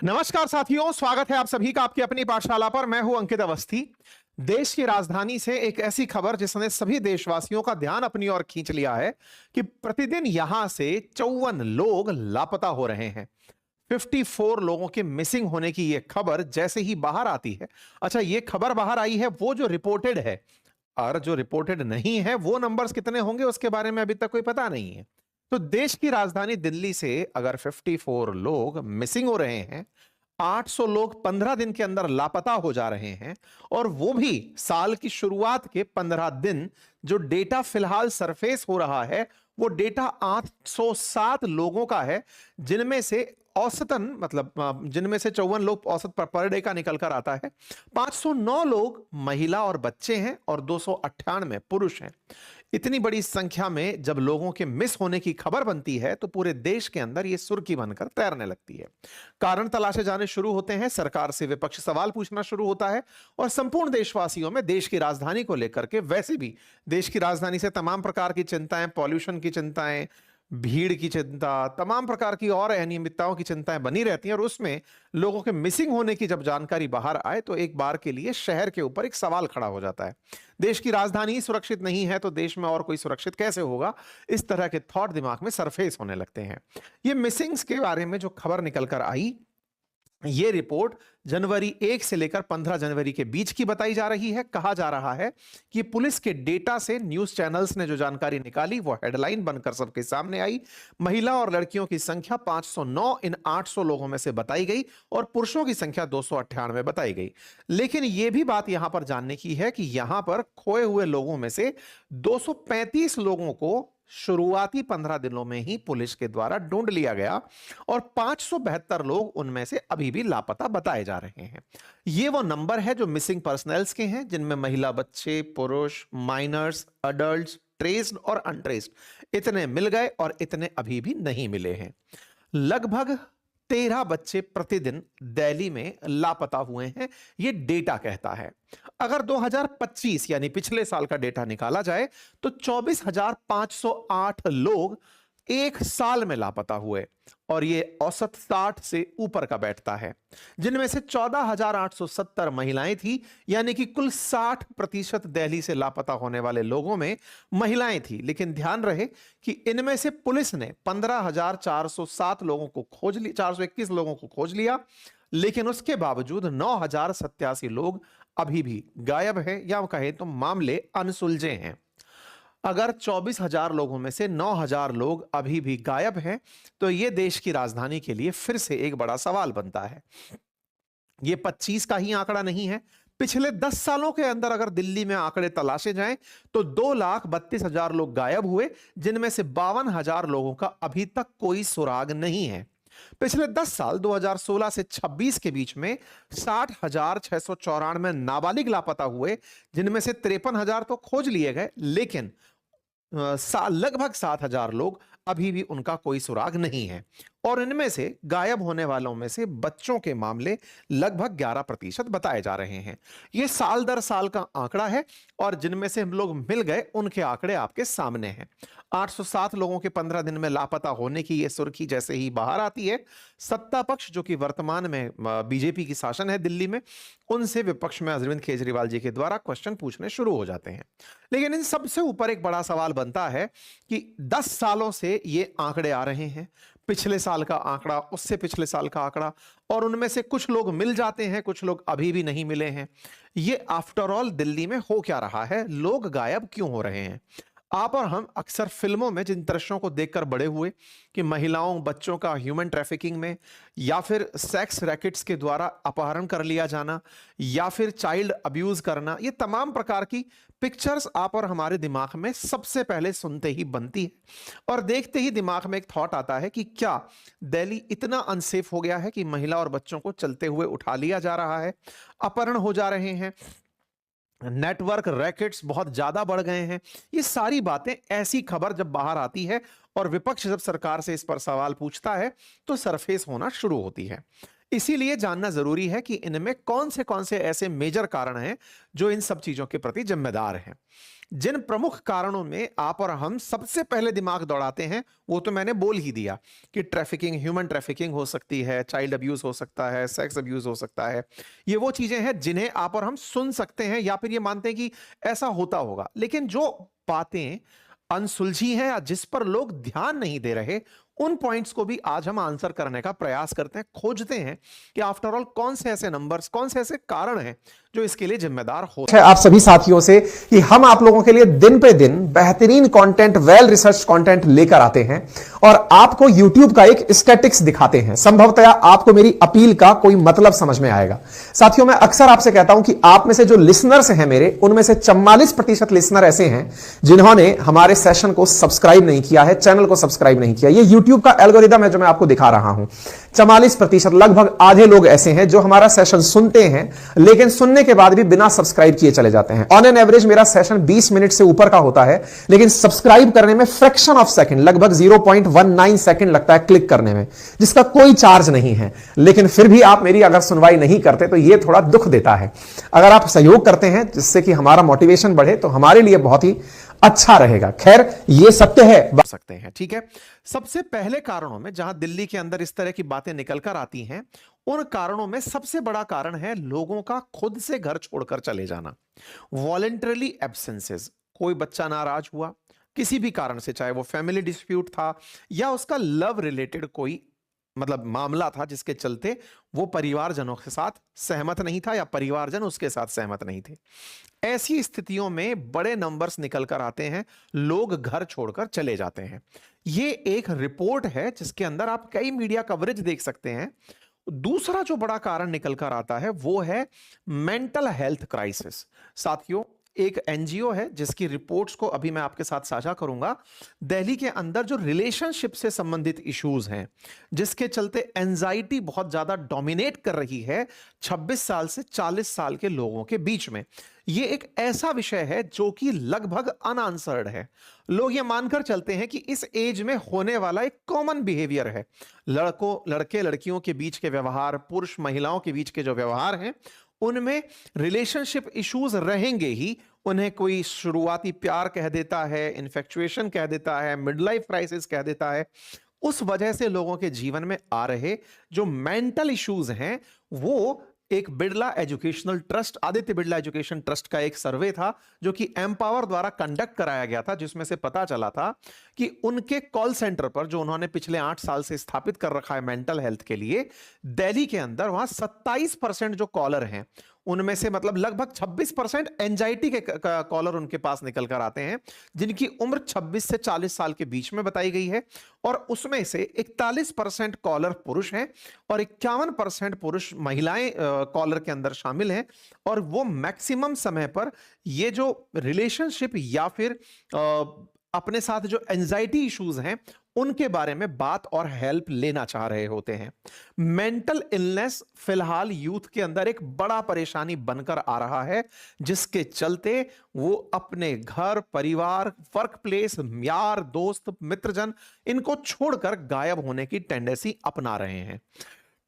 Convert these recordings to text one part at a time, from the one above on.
नमस्कार साथियों, स्वागत है आप सभी का आपकी अपनी पाठशाला पर। मैं हूं अंकित अवस्थी। देश की राजधानी से एक ऐसी खबर जिसने सभी देशवासियों का ध्यान अपनी ओर खींच लिया है कि प्रतिदिन यहां से 54 लोग लापता हो रहे हैं। 54 लोगों के मिसिंग होने की यह खबर जैसे ही बाहर आती है, अच्छा ये खबर बाहर आई है वो जो रिपोर्टेड है, और जो रिपोर्टेड नहीं है वो नंबर्स कितने होंगे उसके बारे में अभी तक कोई पता नहीं है। तो देश की राजधानी दिल्ली से अगर 54 लोग मिसिंग हो रहे हैं, 800 लोग 15 दिन के अंदर लापता हो जा रहे हैं, और वो भी साल की शुरुआत के 15 दिन, जो डेटा फिलहाल सरफेस हो रहा है वो डेटा 807 लोगों का है, जिनमें से औसतन मतलब जिनमें से 54 लोग औसत पर डे का निकल कर आता है। 509 लोग महिला और बच्चे हैं और 298 पुरुष हैं। इतनी बड़ी संख्या में जब लोगों के मिस होने की खबर बनती है तो पूरे देश के अंदर यह सुर्खी बनकर तैरने लगती है। कारण तलाशे जाने शुरू होते हैं, सरकार से विपक्ष सवाल पूछना शुरू होता है, और संपूर्ण देशवासियों में देश की राजधानी को लेकर के, वैसे भी देश की राजधानी से तमाम प्रकार की चिंताएं, पॉल्यूशन की चिंताएं, भीड़ की चिंता, तमाम प्रकार की और अनियमितताओं की चिंताएं बनी रहती हैं। और उसमें लोगों के मिसिंग होने की जब जानकारी बाहर आए तो एक बार के लिए शहर के ऊपर एक सवाल खड़ा हो जाता है। देश की राजधानी ही सुरक्षित नहीं है तो देश में और कोई सुरक्षित कैसे होगा? इस तरह के थॉट दिमाग में सरफेस होने लगते हैं। ये मिसिंग्स के बारे में जो खबर निकल कर आई, ये रिपोर्ट जनवरी 1 से लेकर 15 जनवरी के बीच की बताई जा रही है। कहा जा रहा है कि पुलिस के डेटा से न्यूज चैनल्स ने जो जानकारी निकाली वो हेडलाइन बनकर सबके सामने आई। महिला और लड़कियों की संख्या 509 इन 800 लोगों में से बताई गई और पुरुषों की संख्या 298 बताई गई। लेकिन यह भी बात यहां पर जानने की है कि यहां पर खोए हुए लोगों में से 235 लोगों को शुरुआती 15 दिनों में ही पुलिस के द्वारा ढूंढ लिया गया, और 572 लोग उनमें से अभी भी लापता बताए जा रहे हैं। ये वो नंबर है जो मिसिंग पर्सनल्स के हैं, जिनमें महिला, बच्चे, पुरुष, माइनर्स, अडल्ट्स, ट्रेस्ड और अनट्रेस्ड, इतने मिल गए और इतने अभी भी नहीं मिले हैं। लगभग 13 बच्चे प्रतिदिन दिल्ली में लापता हुए हैं, यह डेटा कहता है। अगर 2025 यानी पिछले साल का डेटा निकाला जाए तो 24,508 लोग एक साल में लापता हुए, और यह औसत 60 से ऊपर का बैठता है, जिनमें से 14,870 महिलाएं थी, यानी कि कुल 60% दिल्ली से लापता होने वाले लोगों में महिलाएं थी। लेकिन ध्यान रहे कि इनमें से पुलिस ने 15,407 लोगों को खोज लिया, 421 लोगों को खोज लिया, लेकिन उसके बावजूद 9,087 लोग अभी भी गायब हैं, या कहें तो मामले अनसुलझे हैं। अगर 24,000 लोगों में से 9,000 लोग अभी भी गायब हैं तो यह देश की राजधानी के लिए फिर से एक बड़ा सवाल बनता है। यह 25 का ही आंकड़ा नहीं है। पिछले 10 सालों के अंदर अगर दिल्ली में आंकड़े तलाशे जाएं तो 2,32,000 लोग गायब हुए, जिनमें से 52,000 लोगों का अभी तक कोई सुराग नहीं है। पिछले 10 साल 2016 से 26 के बीच में 60,694 नाबालिग लापता हुए, जिनमें से 53,000 तो खोज लिए गए, लेकिन लगभग 7,000 लोग अभी भी उनका कोई सुराग नहीं है। और इनमें से गायब होने वालों में से बच्चों के मामले लगभग 11% बताए जा रहे हैं। यह साल दर साल का आंकड़ा है, और जिनमें से हम लोग मिल गए उनके आंकड़े आपके सामने हैं। 807 लोगों के 15 दिन में लापता होने की यह सुर्खी जैसे ही बाहर आती है, सत्ता पक्ष जो कि वर्तमान में बीजेपी की शासन है दिल्ली में, उनसे विपक्ष में अरविंद केजरीवाल जी के द्वारा क्वेश्चन पूछने शुरू हो जाते हैं। लेकिन इन सबसे ऊपर एक बड़ा सवाल बनता है कि 10 सालों से ये आंकड़े आ रहे हैं, पिछले साल का आंकड़ा, उससे पिछले साल का आंकड़ा, और उनमें से कुछ लोग मिल जाते हैं, कुछ लोग अभी भी नहीं मिले हैं। ये आफ्टर ऑल दिल्ली में हो क्या रहा है? लोग गायब क्यों हो रहे हैं? आप और हम अक्सर फिल्मों में जिन दृश्यों को देखकर बड़े हुए कि महिलाओं, बच्चों का ह्यूमन ट्रैफिकिंग में, या फिर सेक्स रैकेट्स के द्वारा अपहरण कर लिया जाना, या फिर चाइल्ड अब्यूज करना, ये तमाम प्रकार की पिक्चर्स आप और हमारे दिमाग में सबसे पहले सुनते ही बनती है, और देखते ही दिमाग में एक थॉट आता है कि क्या दिल्ली इतना अनसेफ हो गया है कि महिला और बच्चों को चलते हुए उठा लिया जा रहा है, अपहरण हो जा रहे हैं, नेटवर्क रैकेट्स बहुत ज्यादा बढ़ गए हैं। ये सारी बातें, ऐसी खबर जब बाहर आती है और विपक्ष जब सरकार से इस पर सवाल पूछता है तो सरफेस होना शुरू होती है। इसीलिए जानना जरूरी है कि इनमें कौन से ऐसे मेजर कारण हैं जो इन सब चीजों के प्रति जिम्मेदार हैं। जिन प्रमुख कारणों में आप और हम सबसे पहले दिमाग दौड़ाते हैं वो तो मैंने बोल ही दिया कि ट्रैफिकिंग, ह्यूमन ट्रैफिकिंग हो सकती है, चाइल्ड अब्यूज हो सकता है, सेक्स अब्यूज हो सकता है। ये वो चीजें हैं जिन्हें आप और हम सुन सकते हैं या फिर ये मानते हैं कि ऐसा होता होगा, लेकिन जो बातें अनसुलझी हैं या जिस पर लोग ध्यान नहीं दे रहे, उन पॉइंट्स को भी आज हम आंसर करने का प्रयास करते हैं, खोजते हैं कि आफ्टर ऑल कौन से ऐसे नंबर्स, कौन से ऐसे कारण हैं जो इसके लिए जिम्मेदार हो। आप सभी साथियों से कि हम आप लोगों के लिए दिन पे दिन बेहतरीन कंटेंट, वेल रिसर्च कंटेंट लेकर आते हैं और आपको YouTube का एक स्टैटिक्स दिखाते हैं। संभवतः आपको मेरी अपील का कोई मतलब समझ में आएगा। साथियों, मैं अक्सर आपसे कहता हूं कि आप में से जो लिसनर्स हैं मेरे, उनमें से 44% लिसनर ऐसे हैं जिन्होंने हमारे सेशन को सब्सक्राइब नहीं किया है, चैनल को सब्सक्राइब नहीं किया। ये YouTube का एल्गोरिदम है जो मैं आपको दिखा रहा हूं। 44%, लगभग आधे लोग ऐसे हैं जो हमारा सेशन सुनते हैं लेकिन सुनने के बाद भी बिना सब्सक्राइब किए चले जाते हैं। ऑन एन एवरेज मेरा सेशन 20 मिनट से ऊपर का होता है, लेकिन सब्सक्राइब करने में फ्रैक्शन ऑफ सेकंड, लगभग 0.19 सेकंड लगता है क्लिक करने में, जिसका कोई चार्ज नहीं है। लेकिन फिर भी आप मेरी अगर सुनवाई नहीं करते तो यह थोड़ा दुख देता है। अगर आप सहयोग करते हैं जिससे कि हमारा मोटिवेशन बढ़े तो हमारे लिए बहुत ही अच्छा रहेगा। खैर, ये सत्य है। बढ़ सकते हैं, ठीक है। सबसे पहले कारणों में जहां दिल्ली के अंदर इस तरह की बातें निकल कर आती हैं, उन कारणों में सबसे बड़ा कारण है लोगों का खुद से घर छोड़कर चले जाना, वॉलेंटरली एब्सेंसेस। कोई बच्चा नाराज हुआ किसी भी कारण से, चाहे वो फैमिली डिस्प्यूट था या उसका लव रिलेटेड कोई मामला था जिसके चलते वो परिवारजनों के साथ सहमत नहीं था या परिवारजन उसके साथ सहमत नहीं थे। ऐसी स्थितियों में बड़े नंबर्स निकल कर आते हैं, लोग घर छोड़कर चले जाते हैं। ये एक रिपोर्ट है जिसके अंदर आप कई मीडिया कवरेज देख सकते हैं। दूसरा जो बड़ा कारण निकल कर आता है वो है मेंटल हेल्थ क्राइसिस। साथियों, एक एनजीओ है जिसकी रिपोर्ट्स को अभी मैं आपके साथ साझा करूंगा। दिल्ली के अंदर जो रिलेशनशिप से संबंधित इश्यूज हैं, जिसके चलते एंजाइटी बहुत ज्यादा डोमिनेट कर रही है 26 साल से 40 साल के लोगों के बीच में, ये एक ऐसा विषय है जो कि लगभग अनआंसर्ड है। लोग ये मानकर चलते हैं कि इस एज में होने वाला एक कॉमन बिहेवियर है। लड़के लड़कियों के बीच के व्यवहार, पुरुष महिलाओं के बीच के जो व्यवहार हैं, उनमें रिलेशनशिप इश्यूज रहेंगे ही। उन्हें कोई शुरुआती प्यार कह देता है, इन्फेक्चुएशन कह देता है, मिड लाइफ क्राइसिस कह देता है। उस वजह से लोगों के जीवन में आ रहे जो मेंटल इश्यूज हैं, वो एक Birla educational trust, Aditya Birla education trust का एक सर्वे था जो कि एम्पावर द्वारा कंडक्ट कराया गया था, जिसमें से पता चला था कि उनके कॉल सेंटर पर जो उन्होंने पिछले 8 साल से स्थापित कर रखा है मेंटल हेल्थ के लिए, दिल्ली के अंदर वहां 27% जो कॉलर हैं उनमें से लगभग 26% एंजाइटी के कॉलर उनके पास निकल कर आते हैं, जिनकी उम्र 26 से 40 साल के बीच में बताई गई है। और उसमें से 41% कॉलर पुरुष हैं और 51% पुरुष महिलाएं कॉलर के अंदर शामिल हैं। और वो मैक्सिमम समय पर ये जो रिलेशनशिप या फिर अपने साथ जो एंजाइटी इश्यूज हैं उनके बारे में बात और हेल्प लेना चाह रहे होते हैं। मेंटल इलनेस फिलहाल यूथ के अंदर एक बड़ा परेशानी बनकर आ रहा है, जिसके चलते वो अपने घर, परिवार, वर्क प्लेस, यार, दोस्त, मित्रजन, इनको छोड़कर गायब होने की टेंडेंसी अपना रहे हैं।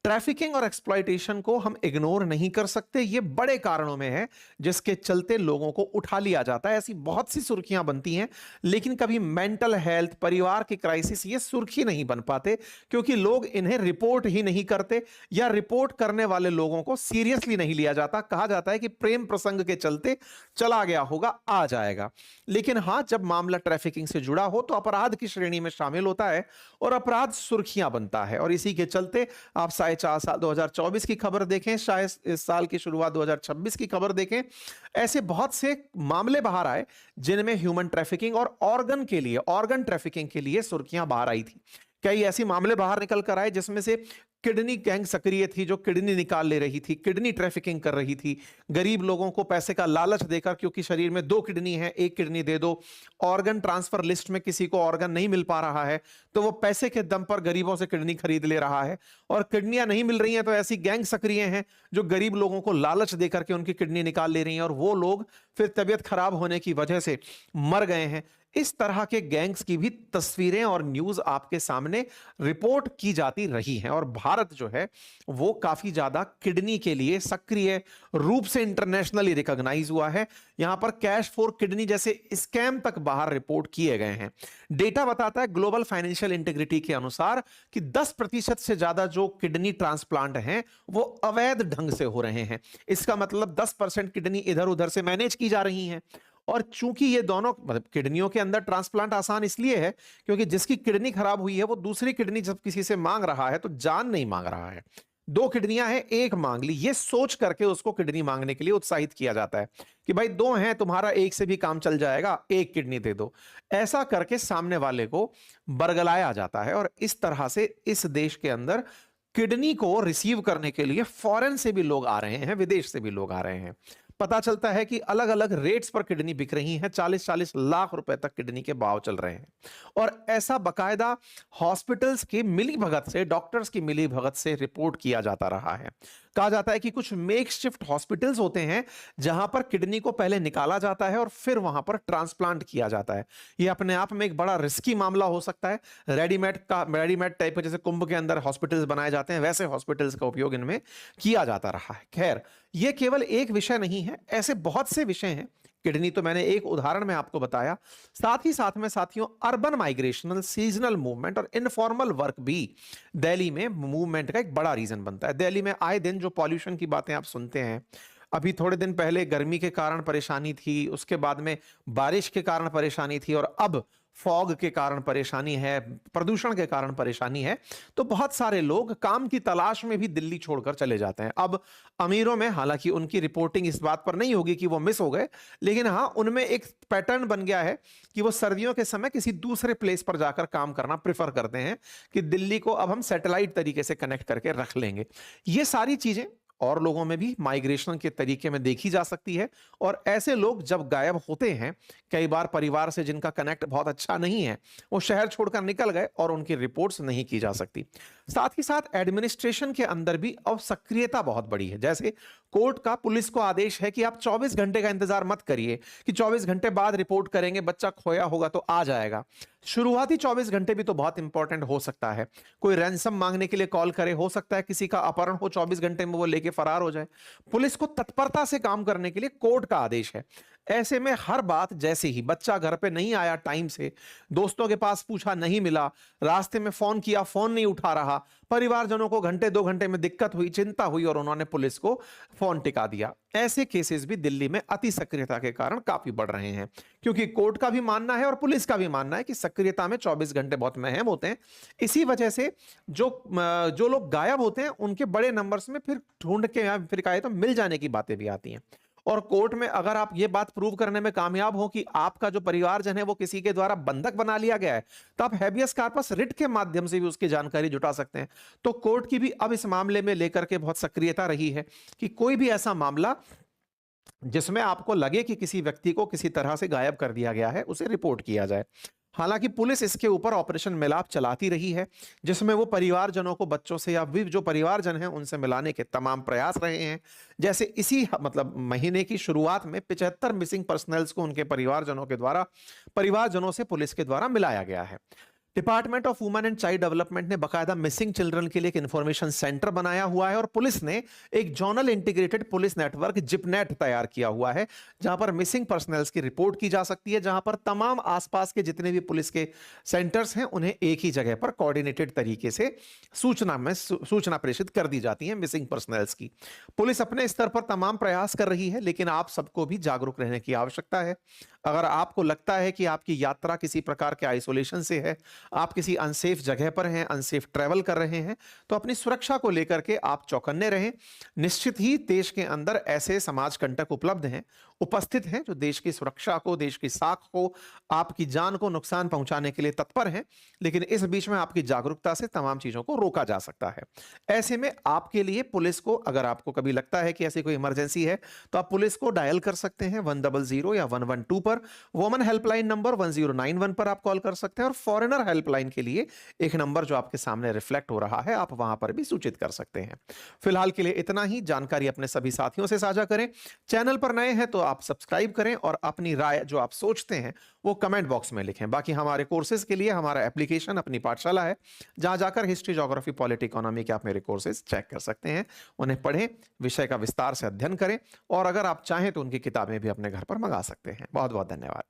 ट्रैफिकिंग और एक्सप्लॉयटेशन को हम इग्नोर नहीं कर सकते, ये बड़े कारणों में है जिसके चलते लोगों को उठा लिया जाता है। ऐसी बहुत सी सुर्खियां बनती हैं, लेकिन कभी मेंटल हेल्थ, परिवार की क्राइसिस ये सुर्खी नहीं बन पाते, क्योंकि लोग इन्हें रिपोर्ट ही नहीं करते या रिपोर्ट करने वाले लोगों को सीरियसली नहीं लिया जाता। कहा जाता है कि प्रेम प्रसंग के चलते चला गया होगा, आ जाएगा। लेकिन हां, जब मामला ट्रैफिकिंग से जुड़ा हो तो अपराध की श्रेणी में शामिल होता है और अपराध सुर्खियां बनता है। और इसी के चलते आप 4 साल 2024 की खबर देखें, शायद इस साल की शुरुआत 2026 की खबर देखें, ऐसे बहुत से मामले बाहर आए जिनमें ह्यूमन ट्रैफिकिंग और ऑर्गन ट्रैफिकिंग के लिए सुर्खियां बाहर आई थी। कई ऐसे मामले बाहर निकल कर आए जिसमें से किडनी गैंग सक्रिय थी, जो किडनी निकाल ले रही थी, किडनी ट्रैफिकिंग कर रही थी, गरीब लोगों को पैसे का लालच देकर, क्योंकि शरीर में 2 किडनी है, 1 किडनी दे दो। ऑर्गन ट्रांसफर लिस्ट में किसी को ऑर्गन नहीं मिल पा रहा है तो वो पैसे के दम पर गरीबों से किडनी खरीद ले रहा है। और किडनियां नहीं मिल रही हैं तो ऐसी गैंग सक्रिय हैं जो गरीब लोगों को लालच देकर के उनकी किडनी निकाल ले रही हैं और वो लोग फिर तबीयत खराब होने की वजह से मर गए हैं। इस तरह के गैंग्स की भी तस्वीरें और न्यूज आपके सामने रिपोर्ट की जाती रही हैं और भारत जो है वो काफी ज्यादा किडनी के लिए सक्रिय रूप से इंटरनेशनली रिकॉग्नाइज हुआ है। यहां पर कैश फॉर किडनी जैसे स्कैम तक बाहर रिपोर्ट किए गए हैं। डेटा बताता है ग्लोबल फाइनेंशियल इंटीग्रिटी के अनुसार कि 10% से ज्यादा जो किडनी ट्रांसप्लांट हैं वो अवैध ढंग से हो रहे हैं। इसका मतलब 10% किडनी इधर उधर से मैनेज की जा रही हैं। और चूंकि ये दोनों मतलब किडनियों के अंदर ट्रांसप्लांट आसान इसलिए है क्योंकि जिसकी किडनी खराब हुई है वो दूसरी किडनी जब किसी से मांग रहा है तो जान नहीं मांग रहा है। दो किडनियां हैं, एक मांग ली, ये सोच करके उसको किडनी मांगने के लिए उत्साहित किया जाता है कि भाई दो हैं, तुम्हारा एक से भी काम चल जाएगा, एक किडनी दे दो। ऐसा करके सामने वाले को बरगलाया जाता है और इस तरह से इस देश के अंदर किडनी को रिसीव करने के लिए फॉरेन से भी लोग आ रहे हैं, विदेश से भी लोग आ रहे हैं। पता चलता है कि अलग अलग रेट्स पर किडनी बिक रही हैं, 40-40 लाख रुपए तक किडनी के भाव चल रहे हैं। और ऐसा बकायदा हॉस्पिटल्स की मिलीभगत से, डॉक्टर्स की मिलीभगत से रिपोर्ट किया जाता रहा है। कहा जाता है कि कुछ मेकशिफ्ट हॉस्पिटल्स होते हैं जहां पर किडनी को पहले निकाला जाता है और फिर वहां पर ट्रांसप्लांट किया जाता है। यह अपने आप में एक बड़ा रिस्की मामला हो सकता है। रेडीमेड टाइप जैसे कुंभ के अंदर हॉस्पिटल्स बनाए जाते हैं वैसे हॉस्पिटल्स का उपयोग इनमें किया जाता रहा है। खैर, यह केवल एक विषय नहीं है, ऐसे बहुत से विषय हैं। किडनी तो मैंने एक उदाहरण में आपको बताया, साथ ही साथ में साथियों अर्बन माइग्रेशनल, सीजनल मूवमेंट और इनफॉर्मल वर्क भी दिल्ली में मूवमेंट का एक बड़ा रीजन बनता है। दिल्ली में आए दिन जो पॉल्यूशन की बातें आप सुनते हैं, अभी थोड़े दिन पहले गर्मी के कारण परेशानी थी, उसके बाद में बारिश के कारण परेशानी थी और अब फॉग के कारण परेशानी है, प्रदूषण के कारण परेशानी है। तो बहुत सारे लोग काम की तलाश में भी दिल्ली छोड़कर चले जाते हैं। अब अमीरों में हालांकि उनकी रिपोर्टिंग इस बात पर नहीं होगी कि वो मिस हो गए, लेकिन हाँ उनमें एक पैटर्न बन गया है कि वो सर्दियों के समय किसी दूसरे प्लेस पर जाकर काम करना प्रेफर करते हैं कि दिल्ली को अब हम सैटेलाइट तरीके से कनेक्ट करके रख लेंगे। ये सारी चीजें और लोगों में भी माइग्रेशन के तरीके में देखी जा सकती है। और ऐसे लोग जब गायब होते हैं, कई बार परिवार से जिनका कनेक्ट बहुत अच्छा नहीं है वो शहर छोड़कर निकल गए और उनकी रिपोर्ट्स नहीं की जा सकती। साथ ही साथ एडमिनिस्ट्रेशन के अंदर भी अब सक्रियता बहुत बड़ी है। जैसे कोर्ट का पुलिस को आदेश है कि आप 24 घंटे का इंतजार मत करिए कि 24 घंटे बाद रिपोर्ट करेंगे, बच्चा खोया होगा तो आ जाएगा। शुरुआती 24 घंटे भी तो बहुत इंपॉर्टेंट हो सकता है। कोई रैंसम मांगने के लिए कॉल करे, हो सकता है किसी का अपहरण हो, 24 घंटे में वो लेके फरार हो जाए। पुलिस को तत्परता से काम करने के लिए कोर्ट का आदेश है। ऐसे में हर बात, जैसे ही बच्चा घर पे नहीं आया टाइम से, दोस्तों के पास पूछा नहीं मिला, रास्ते में फोन किया फोन नहीं उठा रहा, परिवारजनों को घंटे 2 घंटे में दिक्कत हुई, चिंता हुई और उन्होंने पुलिस को फोन टिका दिया। ऐसे केसेस भी दिल्ली में अति सक्रियता के कारण काफी बढ़ रहे हैं, क्योंकि कोर्ट का भी मानना है और पुलिस का भी मानना है कि सक्रियता में 24 घंटे बहुत अहम होते हैं। इसी वजह से जो लोग गायब होते हैं उनके बड़े नंबर्स में फिर ढूंढ के या फिर कहे तो मिल जाने की बातें भी आती हैं। और कोर्ट में अगर आप ये बात प्रूव करने में कामयाब हो कि आपका जो परिवारजन है वो किसी के द्वारा बंधक बना लिया गया है, तो आप हैबियस कॉर्पस रिट के माध्यम से भी उसकी जानकारी जुटा सकते हैं। तो कोर्ट की भी अब इस मामले में लेकर के बहुत सक्रियता रही है कि कोई भी ऐसा मामला जिसमें आपको लगे कि किसी व्यक्ति को किसी तरह से गायब कर दिया गया है, उसे रिपोर्ट किया जाए। हालांकि पुलिस इसके ऊपर ऑपरेशन मिलाप चलाती रही है, जिसमें वो परिवारजनों को बच्चों से या भी जो परिवारजन हैं उनसे मिलाने के तमाम प्रयास रहे हैं। जैसे इसी मतलब महीने की शुरुआत में 75 मिसिंग पर्सनल्स को उनके परिवारजनों से पुलिस के द्वारा मिलाया गया है। Department of women and child development ने बकायदा मिसिंग चिल्ड्रन के लिए एक इंफॉर्मेशन सेंटर बनाया हुआ है और पुलिस ने एक जोनल इंटीग्रेटेड पुलिस नेटवर्क जिपनेट तैयार किया हुआ है, जहां पर मिसिंग पर्सनल्स की रिपोर्ट की जा सकती है, जहां पर तमाम आसपास के जितने भी पुलिस के सेंटर्स हैं उन्हें एक ही जगह पर कोऑर्डिनेटेड तरीके से सूचना प्रेषित कर दी जाती है मिसिंग पर्सनल्स की। पुलिस अपने स्तर पर तमाम प्रयास कर रही है, लेकिन आप सबको भी जागरूक रहने की आवश्यकता है। अगर आपको लगता है कि आपकी यात्रा किसी प्रकार के आइसोलेशन से है, आप किसी अनसेफ जगह पर हैं, अनसेफ ट्रैवल कर रहे हैं, तो अपनी सुरक्षा को लेकर के आप चौकन्ने रहें। निश्चित ही देश के अंदर ऐसे समाज कंटक उपस्थित हैं जो देश की सुरक्षा को, देश की साख को, आपकी जान को नुकसान पहुंचाने के लिए तत्पर हैं, लेकिन इस बीच में आपकी जागरूकता से तमाम चीजों को रोका जा सकता है। ऐसे में आपके लिए पुलिस को, अगर आपको कभी लगता है कि ऐसी कोई इमरजेंसी है, तो आप पुलिस को डायल कर सकते हैं 100 या 112 पर। नंबर, वुमेन हेल्पलाइन नंबर 1091 पर आप कॉल कर सकते हैं, और फॉरेनर हेल्पलाइन के लिए एक नंबर जो आपके सामने रिफ्लेक्ट हो रहा है, आप वहां पर भी सूचित कर सकते हैं। फिलहाल के लिए इतना ही। जानकारी अपने सभी साथियों से साझा करें। चैनल पर नए हैं तो आप सब्सक्राइब करें, और अपनी राय जो आप सोचते हैं वो कमेंट बॉक्स में लिखें। बाकी हमारे कोर्सेज के लिए हमारा एप्लीकेशन अपनी पाठशाला है, जहां जाकर हिस्ट्री, ज्योग्राफी, पॉलिटी, इकोनॉमी के आप मेरे कोर्सेज चेक कर सकते हैं, उन्हें पढ़ें, विषय का विस्तार से अध्ययन करें, और अगर आप चाहें तो उनकी किताबें भी अपने घर पर मंगा सकते हैं। बहुत बहुत धन्यवाद।